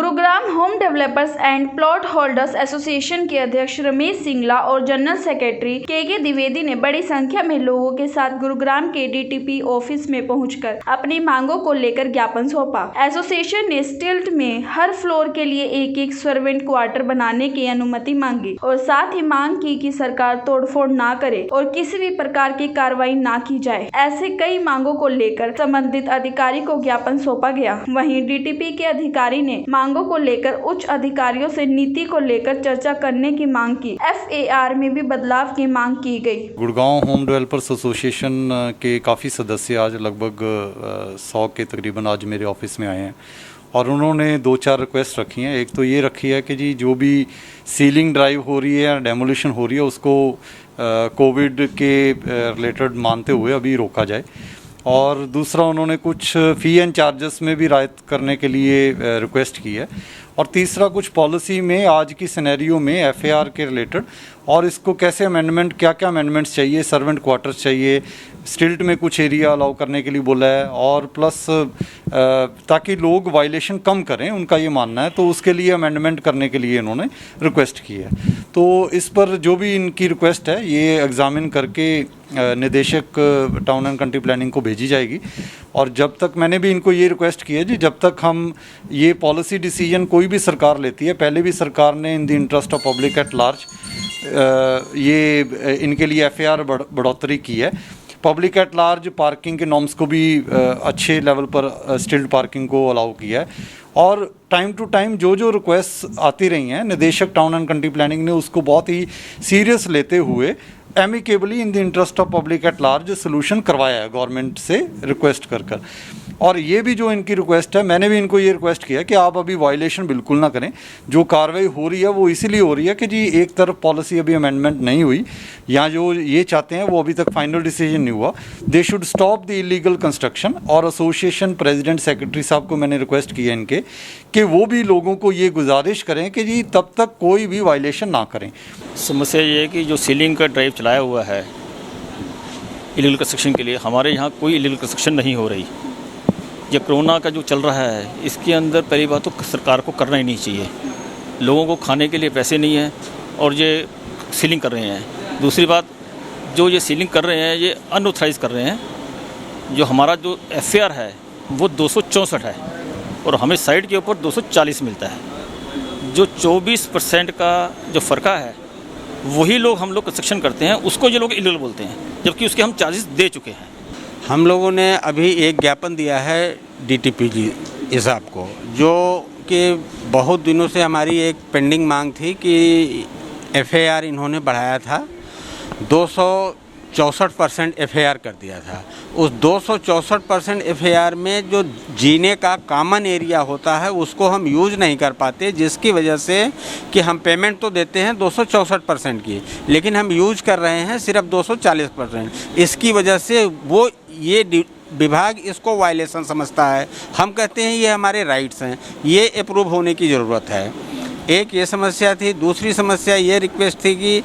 Gurugram home developers and plot holders association के अध्यक्ष रमेश सिंगला और जनरल सेक्रेटरी के द्विवेदी ने बड़ी संख्या में लोगों के साथ गुरुग्राम के डीटीपी ऑफिस में पहुंचकर अपनी मांगों को लेकर ज्ञापन सौंपा। एसोसिएशन ने स्टिल्ट में हर फ्लोर के लिए एक सर्वेंट क्वार्टर बनाने की अनुमति मांगी और साथ ही मांग की कि सरकार तोड़फोड़ ना करे और किसी भी प्रकार की कार्रवाई ना की जाए। ऐसे कई मांगों को लेकर संबंधित अधिकारी को ज्ञापन सौंपा गया। वहीं डीटीपी के अधिकारी ने मांगों को लेकर उच्च अधिकारियों से नीति को लेकर चर्चा करने की मांग की। FAR में भी बदलाव की मांग की गई। गुड़गांव होम डेवलपर्स एसोसिएशन के काफ़ी सदस्य आज लगभग 100 के तकरीबन आज मेरे ऑफिस में आए हैं और उन्होंने 2-4 रिक्वेस्ट रखी हैं। एक तो ये रखी है कि जी जो भी सीलिंग ड्राइव हो रही है या डेमोलिशन हो रही है उसको कोविड के रिलेटेड मानते हुए अभी रोका जाए, और दूसरा उन्होंने कुछ फ़ी एंड चार्जेस में भी राहत करने के लिए रिक्वेस्ट की है, और तीसरा कुछ पॉलिसी में आज की सिनेरियो में FAR के रिलेटेड और इसको कैसे अमेंडमेंट, क्या क्या अमेंडमेंट्स चाहिए, सर्वेंट क्वार्टर्स चाहिए, स्टिल्ट में कुछ एरिया अलाउ करने के लिए बोला है, और प्लस ताकि लोग वायलेशन कम करें, उनका ये मानना है, तो उसके लिए अमेंडमेंट करने के लिए इन्होंने रिक्वेस्ट की है। तो इस पर जो भी इनकी रिक्वेस्ट है ये एग्ज़ामिन करके निदेशक टाउन एंड कंट्री प्लानिंग को भेजी जाएगी। और जब तक मैंने भी इनको ये रिक्वेस्ट की है जी, जब तक हम ये पॉलिसी डिसीजन कोई भी सरकार लेती है, पहले भी सरकार ने in the interest of public at large ये इनके लिए FAR बढ़ोतरी की है। पब्लिक एट लार्ज पार्किंग के नॉर्म्स को भी अच्छे लेवल पर स्टिल्ड पार्किंग को अलाउ किया है, और टाइम टू टाइम जो रिक्वेस्ट आती रही हैं निदेशक टाउन एंड कंट्री प्लानिंग ने उसको बहुत ही सीरियस लेते हुए amicably in the interest of public at large solution करवाया है गवर्नमेंट से रिक्वेस्ट कर। और ये भी जो इनकी रिक्वेस्ट है, मैंने भी इनको ये रिक्वेस्ट किया कि आप अभी वायलेशन बिल्कुल ना करें। जो कार्रवाई हो रही है वो इसीलिए हो रही है कि जी एक तरफ पॉलिसी अभी अमेंडमेंट नहीं हुई, या जो ये चाहते हैं वो अभी तक फाइनल डिसीजन नहीं हुआ। They should stop the illegal construction. और एसोसिएशन प्रेसिडेंट सेक्रेटरी साहब को मैंने रिक्वेस्ट की है इनके कि वो भी लोगों को ये गुजारिश करें कि जी तब तक कोई भी वायलेशन ना करें। समस्या ये है कि जो सीलिंग का ड्राइव चलाया हुआ है इलीगल कंस्ट्रक्शन के लिए, हमारे यहाँ कोई इलीगल कंस्ट्रक्शन नहीं हो रही। ये कोरोना का जो चल रहा है इसके अंदर पहली बात तो सरकार को करना ही नहीं चाहिए। लोगों को खाने के लिए पैसे नहीं हैं और ये सीलिंग कर रहे हैं। दूसरी बात, जो ये सीलिंग कर रहे हैं ये अनऑथराइज कर रहे हैं। जो हमारा जो FAR है वो 264 है और हमें साइड के ऊपर 240 मिलता है। जो 24% का जो फ़र्का है वही लोग हम लोग कंस्ट्रक्शन करते हैं, उसको ये लोग इलीगल बोलते हैं, जबकि उसके हम चार्जेस दे चुके हैं। हम लोगों ने अभी एक ज्ञापन दिया है DTP जी साहब को, जो कि बहुत दिनों से हमारी एक पेंडिंग मांग थी कि FAR इन्होंने बढ़ाया था, 264% FAR कर दिया था। उस 264% FAR में जो जीने का कॉमन एरिया होता है उसको हम यूज़ नहीं कर पाते, जिसकी वजह से कि हम पेमेंट तो देते हैं 264% की, लेकिन हम यूज़ कर रहे हैं सिर्फ 240%। इसकी वजह से वो ये विभाग इसको वायलेशन समझता है। हम कहते हैं ये हमारे राइट्स हैं, ये अप्रूव होने की ज़रूरत है। एक ये समस्या थी। दूसरी समस्या ये रिक्वेस्ट थी कि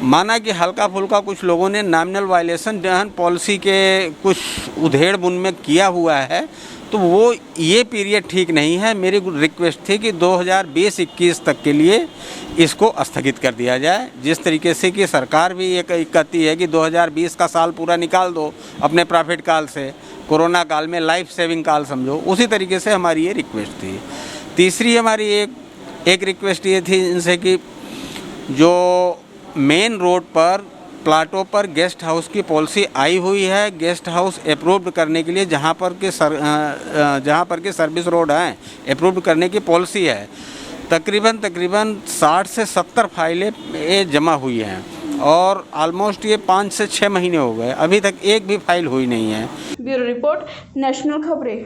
माना कि हल्का फुल्का कुछ लोगों ने नॉमिनल वायलेशन पॉलिसी के कुछ उधेड़ बुन में किया हुआ है, तो वो ये पीरियड ठीक नहीं है। मेरी रिक्वेस्ट थी कि 2020-21 तक के लिए इसको स्थगित कर दिया जाए। जिस तरीके से कि सरकार भी ये कहती है कि 2020 का साल पूरा निकाल दो अपने प्रॉफिट काल से, कोरोना काल में लाइफ सेविंग काल समझो, उसी तरीके से हमारी ये रिक्वेस्ट थी। तीसरी हमारी एक रिक्वेस्ट ये थी इनसे कि जो मेन रोड पर प्लाटों पर गेस्ट हाउस की पॉलिसी आई हुई है, गेस्ट हाउस अप्रूव्ड करने के लिए जहाँ पर के सर्विस रोड हैं अप्रूव्ड करने की पॉलिसी है। तकरीबन 60 से 70 फाइलें जमा हुई हैं और ऑलमोस्ट ये 5 से 6 महीने हो गए, अभी तक एक भी फाइल हुई नहीं है। ब्यूरो रिपोर्ट, नेशनल खबरें।